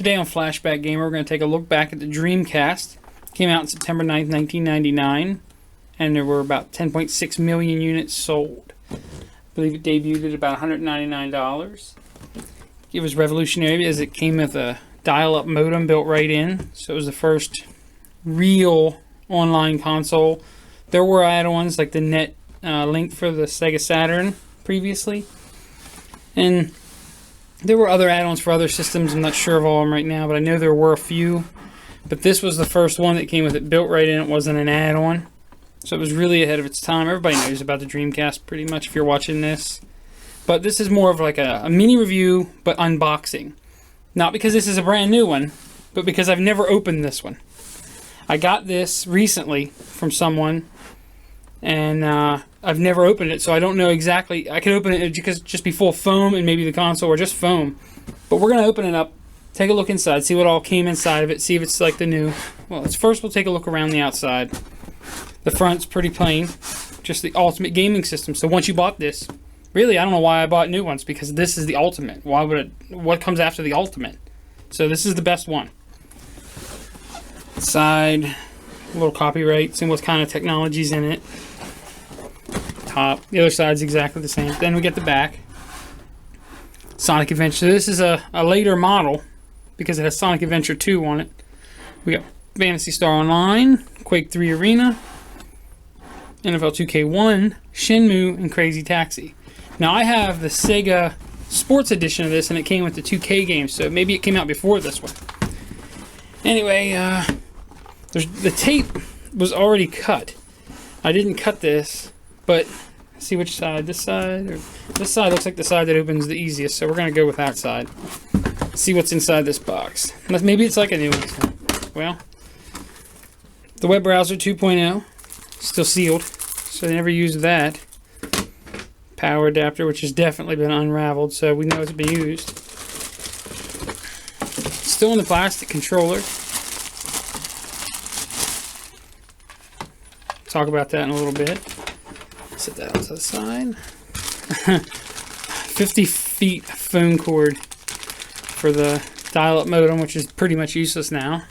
Today on Flashback Gamer, we're going to take a look back at the Dreamcast. It came out on September 9th, 1999, and there were about 10.6 million units sold. I believe it debuted at about $199. It was revolutionary as it came with a dial-up modem built right in, so it was the first real online console. There were add-ons like the net link for the Sega Saturn previously, and there were other add-ons for other systems. I'm not sure of all of them right now, but I know there were a few. But this was the first one that came with it built right in. It wasn't an add-on. So it was really ahead of its time. Everybody knows about the Dreamcast pretty much if you're watching this. But this is more of like a mini review, but unboxing. Not because this is a brand new one, but because I've never opened this one. I got this recently from someone, and I've never opened it, so I don't know exactly. I could open it because just be full of foam and maybe the console or just foam. But we're going to open it up, take a look inside, see what all came inside of it, see if it's like the new. Well, first we'll take a look around the outside. The front's pretty plain, just the ultimate gaming system. So once you bought this, really, I don't know why I bought new ones, because this is the ultimate. Why would it? What comes after the ultimate? So this is the best one. Side, a little copyrights and what kind of technology's in it. Top. The other side's exactly the same. Then we get the back. Sonic Adventure. This is a later model because it has Sonic Adventure 2 on it. We got Phantasy Star Online, Quake 3 Arena, NFL 2K1, Shenmue, and Crazy Taxi. Now I have the Sega Sports Edition of this, and it came with the 2K games, so maybe it came out before this one. Anyway, the tape was already cut. I didn't cut this, but see which side. This side? Or this side looks like the side that opens the easiest, so we're going to go with that side. See what's inside this box. Maybe it's like a new one. Well, the web browser 2.0, still sealed, so they never used that. Power adapter, which has definitely been unraveled, so we know it's been used. Still in the plastic controller. Talk about that in a little bit. Set that onto the side. 50 feet phone cord for the dial-up modem, which is pretty much useless now.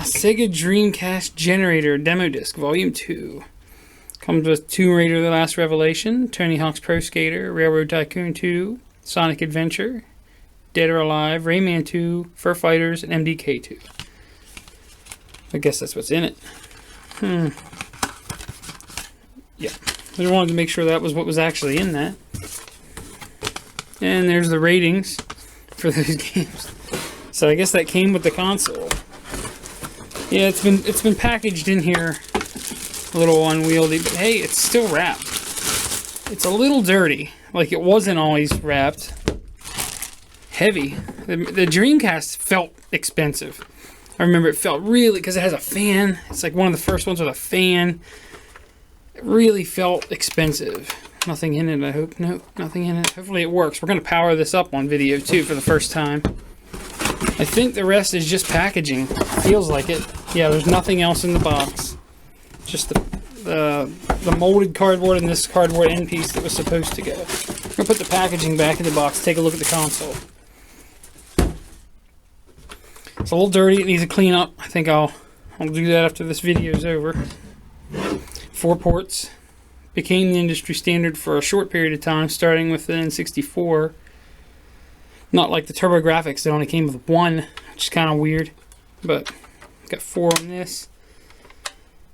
Sega Dreamcast Generator Demo Disc Volume 2. Comes with Tomb Raider The Last Revelation, Tony Hawk's Pro Skater, Railroad Tycoon 2, Sonic Adventure, Dead or Alive, Rayman 2, Fur Fighters, and MDK 2. I guess that's what's in it. Yeah. I just wanted to make sure that was what was actually in that. And there's the ratings for those games. So I guess that came with the console. Yeah, it's been packaged in here a little unwieldy, but hey, it's still wrapped. It's a little dirty, like it wasn't always wrapped. Heavy. The Dreamcast felt expensive. I remember it felt really, because it has a fan. It's like one of the first ones with a fan. It really felt expensive. Nothing in it, I hope. No, nothing in it. Hopefully it works. We're going to power this up on video too for the first time. I think the rest is just packaging. Feels like it. Yeah, there's nothing else in the box. Just the molded cardboard and this cardboard end piece that was supposed to go. I'm going to put the packaging back in the box. Take a look at the console. It's a little dirty. It needs a clean up. I think I'll do that after this video is over. 4 ports. Became the industry standard for a short period of time, starting with the N64. Not like the TurboGrafx that only came with 1, which is kind of weird. But got 4 on this.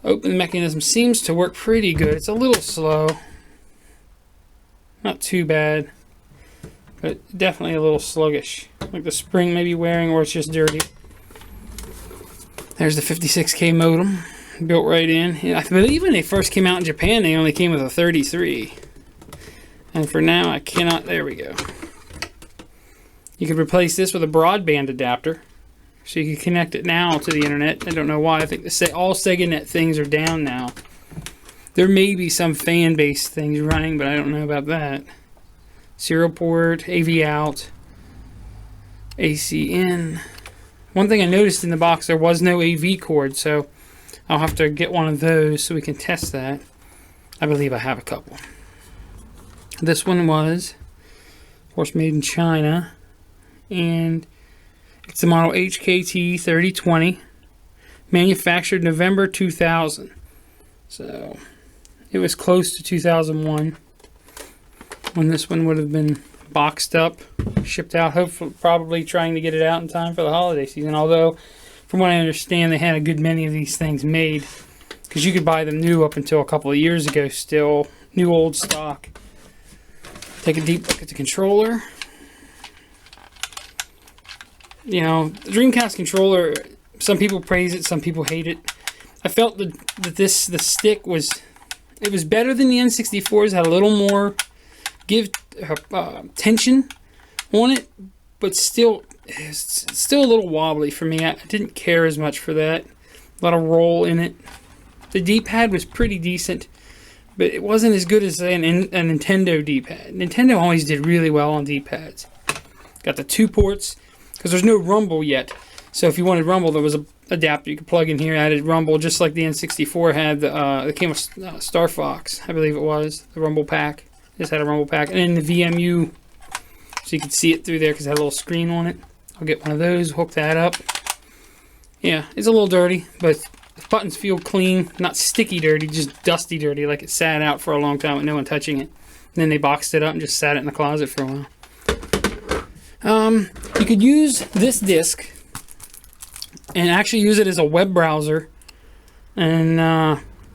Open mechanism seems to work pretty good. It's a little slow. Not too bad. But definitely a little sluggish. Like the spring may be wearing, or it's just dirty. There's the 56K modem. Built right in. I believe when they first came out in Japan, they only came with a 33. And for now, I cannot. There we go. You could replace this with a broadband adapter. So you can connect it now to the internet. I don't know why. I think all SegaNet things are down now. There may be some fan-based things running, but I don't know about that. Serial port, AV out, AC in. One thing I noticed in the box, there was no AV cord, so I'll have to get one of those so we can test that. I believe I have a couple. This one was, of course, made in China. and it's the model HKT 3020, manufactured November 2000. So it was close to 2001 when this one would have been boxed up, shipped out, hopefully probably trying to get it out in time for the holiday season. Although, from what I understand, they had a good many of these things made, because you could buy them new up until a couple of years ago still, new old stock. Take a deep look at the controller. You know, the Dreamcast controller, some people praise it, some people hate it. I felt that the stick was, it was better than the N64's, had a little more tension on it, but still, it's still a little wobbly for me. I didn't care as much for that. A lot of roll in it. The D-pad was pretty decent, but it wasn't as good as a Nintendo D-pad. Nintendo always did really well on D-pads. Got the 2 ports, because there's no rumble yet. So if you wanted rumble, there was a adapter you could plug in here, added rumble, just like the N64 had. It came with Star Fox, I believe it was, the rumble pack. This had a rumble pack, and then the VMU, so you could see it through there because it had a little screen on it. I'll get one of those, hook that up. Yeah, it's a little dirty, but the buttons feel clean, not sticky dirty, just dusty dirty, like it sat out for a long time with no one touching it. And then they boxed it up and just sat it in the closet for a while. You could use this disc and actually use it as a web browser, and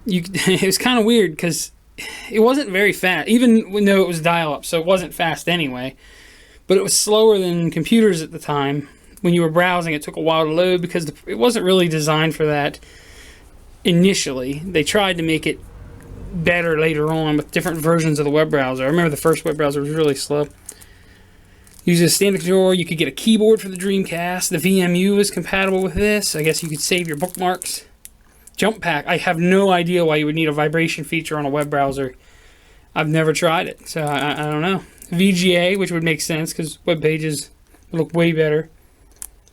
it was kind of weird because it wasn't very fast, even though it was dial-up, so it wasn't fast anyway. But it was slower than computers at the time. When you were browsing, it took a while to load because it wasn't really designed for that initially. They tried to make it better later on with different versions of the web browser. I remember the first web browser was really slow. Use a standard controller. You could get a keyboard for the Dreamcast. The VMU was compatible with this. I guess you could save your bookmarks. Jump pack. I have no idea why you would need a vibration feature on a web browser. I've never tried it, so I don't know. VGA, which would make sense because web pages look way better.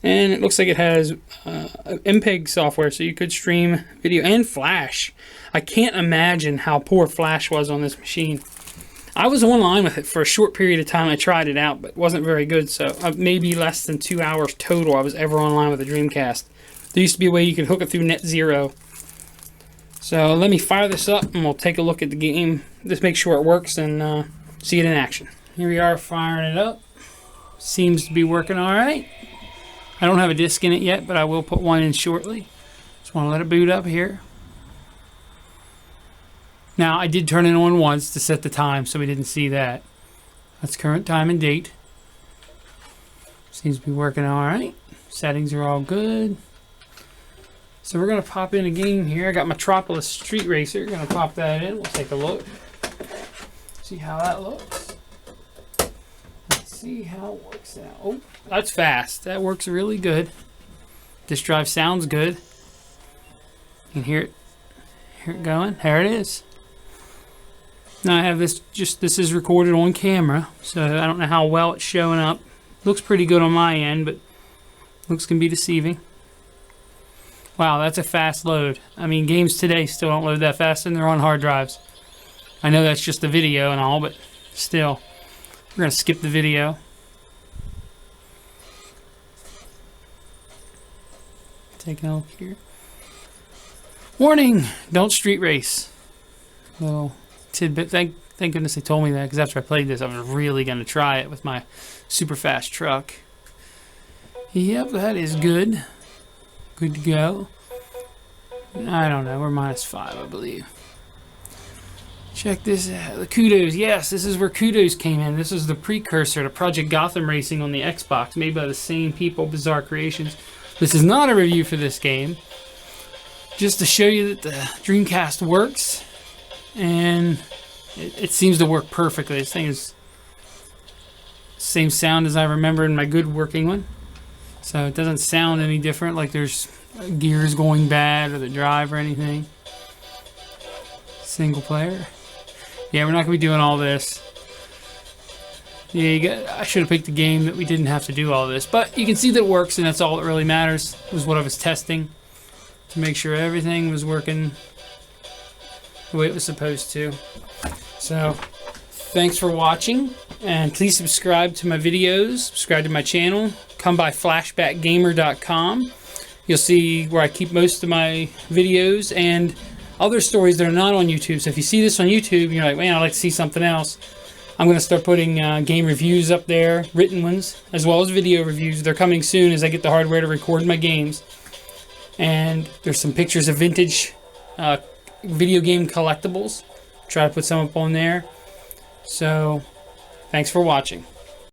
And it looks like it has MPEG software, so you could stream video and Flash. I can't imagine how poor Flash was on this machine. I was online with it for a short period of time. I tried it out, but it wasn't very good. So maybe less than 2 hours total I was ever online with the Dreamcast. There used to be a way you could hook it through NetZero. So let me fire this up and we'll take a look at the game. Just make sure it works and see it in action. Here we are firing it up. Seems to be working all right. I don't have a disc in it yet, but I will put one in shortly. Just want to let it boot up here. Now, I did turn it on once to set the time, so we didn't see that. That's current time and date. Seems to be working all right. Settings are all good. So we're going to pop in a game here. I got Metropolis Street Racer. Going to pop that in. We'll take a look. See how that looks. Let's see how it works out. Oh, that's fast. That works really good. This drive sounds good. You can hear it going. There it is. Now I have this is recorded on camera, so I don't know how well it's showing up. Looks pretty good on my end, but looks can be deceiving. Wow, that's a fast load. I mean, games today still don't load that fast, and they're on hard drives. I know that's just a video and all, but still. We're going to skip the video. Taking a look here. Warning! Don't street race. Little tidbit. Thank goodness they told me that, because after I played this, I was really going to try it with my super fast truck. Yep, that is good. Good to go. I don't know. We're -5, I believe. Check this out. The Kudos. Yes, this is where Kudos came in. This is the precursor to Project Gotham Racing on the Xbox, made by the same people, Bizarre Creations. This is not a review for this game. Just to show you that the Dreamcast works. And it seems to work perfectly. This thing is same sound as I remember in my good working one. So it doesn't sound any different, like there's gears going bad or the drive or anything. Single player. Yeah, we're not going to be doing all this. Yeah, I should have picked a game that we didn't have to do all this. But you can see that it works, and that's all that really matters. It was what I was testing to make sure everything was working the way it was supposed to. So, thanks for watching. And please subscribe to my videos, subscribe to my channel. Come by flashbackgamer.com. You'll see where I keep most of my videos and other stories that are not on YouTube. So if you see this on YouTube and you're like, man, I'd like to see something else, I'm going to start putting game reviews up there, written ones, as well as video reviews. They're coming soon as I get the hardware to record my games. And there's some pictures of vintage video game collectibles. Try to put some up on there. So, thanks for watching.